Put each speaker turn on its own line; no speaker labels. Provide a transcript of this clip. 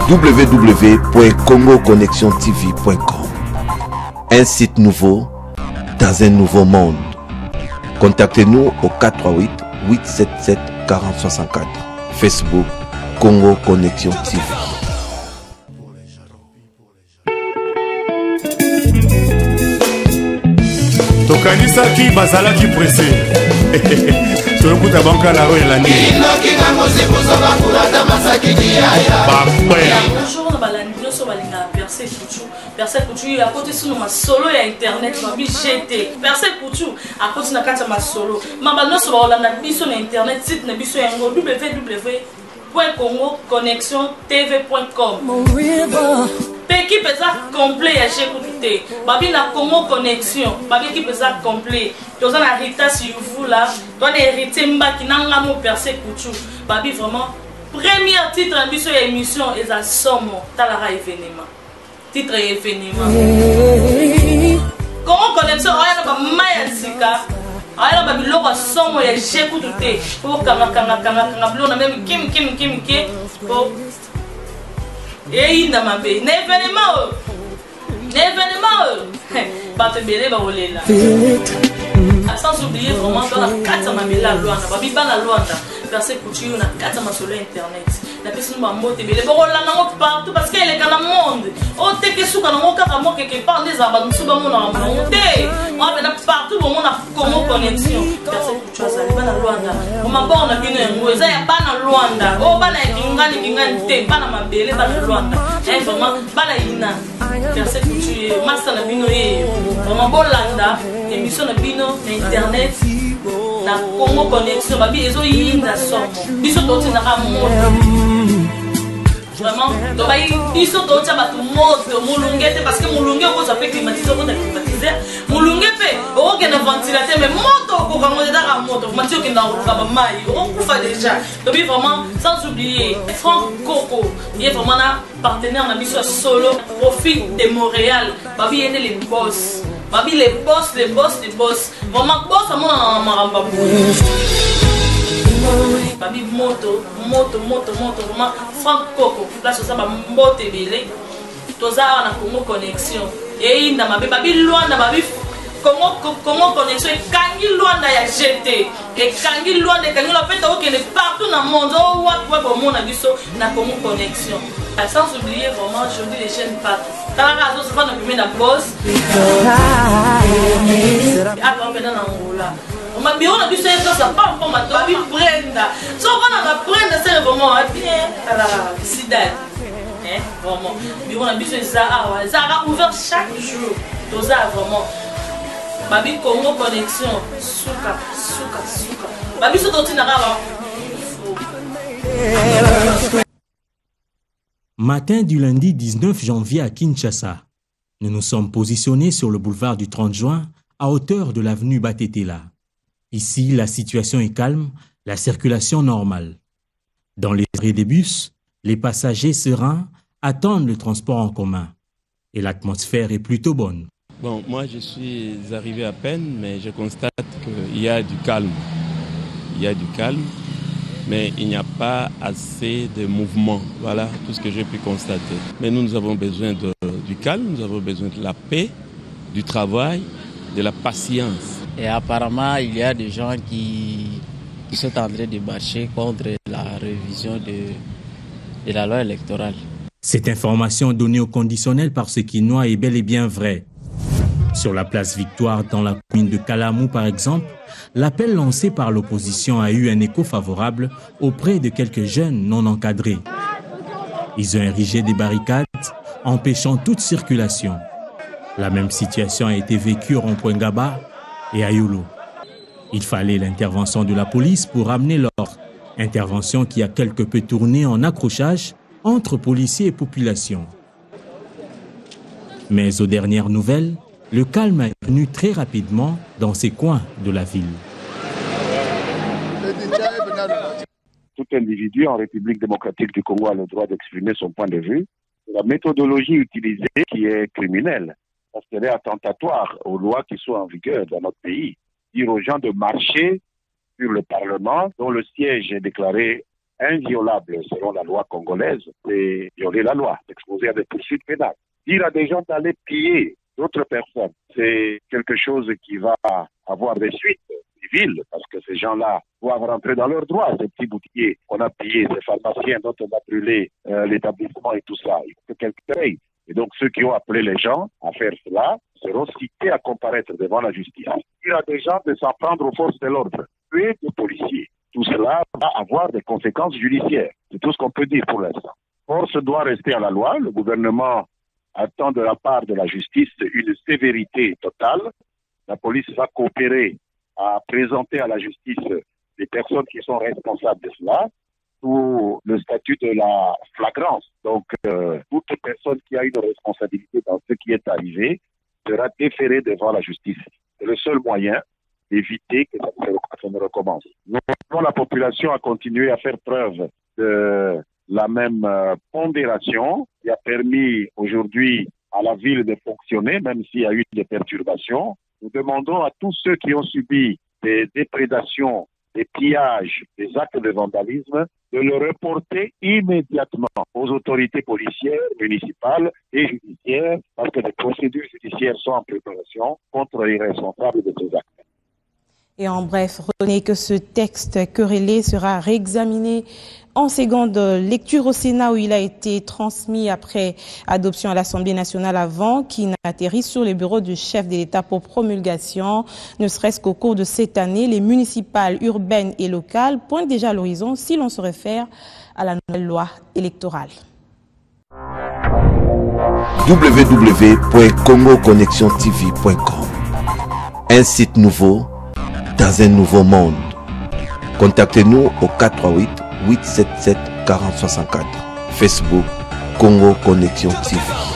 www.congoconnexiontv.com. Un site nouveau dans un nouveau monde. Contactez-nous au 438 877 4064. Facebook Congo Connexion TV.
Tokanisaki bazalaki pressé. Tolokuta banka la rue la nuit.
Bonjour, on va Percé Coutu, à côté sur ma solo et internet, ma vie GT. Percé Coutu, à côté de ma solo. Ma banane sur la biso sur internet, site na biso yango www.congoconnexiontv.com. Peki pesa complet ya j'écouté. Babi na Congo Connexion, babi qui pesa complet. Tu as la Rita si vous là, toi les héritiers mbaki nanga mo Percé Coutu. Babi vraiment premier titre en biso émission et ça somme talara événement. Titre événement. Congo Connexion, ayana ba maya sika. Ayana ba biloko somme ya j'écouté. Pour kanga blona même kim pour et il n'a pas payé. L'événement, pas te bêler, va voler là. Sans oublier vraiment dans la carte à ma mela Luanda, babi bana Luanda, Percé Coutu na carte à ma solo internet. La personne m'a monté bêler, bon là non partout parce qu'elle est dans le monde. Oh t'es que sous quand on a moi quelque part des abandons sous mon nom monté. On a partout au monde a Congo Connexion. Percé Coutu a salé bana Luanda. On m'a bon on a bien un mot, ça y a bana Luanda. Oh bana kingani te bana ma bêler bana Luanda. Eh vraiment bana ina. Percé Coutu master na bino e. Vraiment bon landa émission na bino internet na Congo Connexion babi ezo yinda somo biso toti na kamoto vraiment to bayi biso toti abatu moto mulungete parce que mulunge ko ça fait climatiser ko climatiser mulunge pe o ke na ventilateur mais moto ko ka ngode da moto matio ke na ka ba mai on kufa déjà to bi vraiment sans oublier Franck Coco il est vraiment un partenaire na biso solo profit de Montréal babi ene les boss. Babi les boss. Vraiment boss à moi maramba. Babi moto. Vraiment Franck Coco. Place ça ba mbote belé. Toza na Congo Connexion. Et inda mabe babi Luanda babi Congo Connexion et kangi Luanda ya GT. Et kangi Luanda kangi la fête au est partout dans le monde. Oh ouais bon mon abisso na Congo Connexion. Sans oublier vraiment aujourd'hui les chaînes partout. Dans la raison, c'est pas notre premier boss. Attends, maintenant, on m'a dit, on a vu ça, ça pas encore ma toi, Brenda. So, on a Brenda, c'est vraiment bien. Sida. Vraiment. On a vu ça, Zara ouvert chaque jour. Tout ça, vraiment. Babi Congo Connexion. Souka. Babi, ce dont tu n'as pas.
Matin du lundi 19 janvier à Kinshasa, nous nous sommes positionnés sur le boulevard du 30 juin à hauteur de l'avenue Batetela. Ici, la situation est calme, la circulation normale. Dans les arrêts des bus, les passagers sereins attendent le transport en commun et l'atmosphère est plutôt bonne.
Bon, moi je suis arrivé à peine, mais je constate qu'il y a du calme. Mais il n'y a pas assez de mouvement. Voilà tout ce que j'ai pu constater. Mais nous avons besoin du calme, nous avons besoin de la paix, du travail, de la patience.
Et apparemment, il y a des gens qui sont en train de marcher contre la révision de la loi électorale.
Cette information donnée au conditionnel par ce Quinois est bel et bien vraie. Sur la place Victoire, dans la commune de Kalamou par exemple, l'appel lancé par l'opposition a eu un écho favorable auprès de quelques jeunes non encadrés. Ils ont érigé des barricades, empêchant toute circulation. La même situation a été vécue au rond-point Gaba et à Yolo. Il fallait l'intervention de la police pour ramener l'ordre. Intervention qui a quelque peu tourné en accrochage entre policiers et population. Mais aux dernières nouvelles, le calme est venu très rapidement dans ces coins de la ville.
Tout individu en République démocratique du Congo a le droit d'exprimer son point de vue. La méthodologie utilisée qui est criminelle, parce qu'elle est attentatoire aux lois qui sont en vigueur dans notre pays. Dire aux gens de marcher sur le Parlement, dont le siège est déclaré inviolable selon la loi congolaise, c'est violer la loi, s'exposer à des poursuites pénales. Dire à des gens d'aller piller d'autres personnes, c'est quelque chose qui va avoir des suites civiles, parce que ces gens-là doivent rentrer dans leurs droits, ces petits boutiquiers qu'on a pillés, ces pharmaciens dont on a brûlé l'établissement et tout ça. Il faut que quelqu'un paye. Et donc ceux qui ont appelé les gens à faire cela seront cités à comparaître devant la justice. Dire à des gens de s'en prendre aux forces de l'ordre, tuer des policiers, tout cela va avoir des conséquences judiciaires. C'est tout ce qu'on peut dire pour l'instant. Force doit rester à la loi. Le gouvernement attend de la part de la justice une sévérité totale. La police va coopérer à présenter à la justice les personnes qui sont responsables de cela sous le statut de la flagrance. Donc, toute personne qui a une responsabilité dans ce qui est arrivé sera déférée devant la justice. C'est le seul moyen d'éviter que ça ne recommence. Nous avons la population à continuer à faire preuve de la même pondération qui a permis aujourd'hui à la ville de fonctionner, même s'il y a eu des perturbations. Nous demandons à tous ceux qui ont subi des déprédations, des pillages, des actes de vandalisme, de le reporter immédiatement aux autorités policières, municipales et judiciaires, parce que des procédures judiciaires sont en préparation contre les responsables de ces actes.
Et en bref, retenez que ce texte querellé sera réexaminé en seconde lecture au Sénat, où il a été transmis après adoption à l'Assemblée nationale, avant qu'il n'atterrisse sur les bureaux du chef de l'État pour promulgation. Ne serait-ce qu'au cours de cette année, les municipales, urbaines et locales pointent déjà à l'horizon si l'on se réfère à la nouvelle loi électorale.
www.congoconnexiontv.com. Un site nouveau dans un nouveau monde. Contactez-nous au 438 877 4064. Facebook Congo Connexion TV.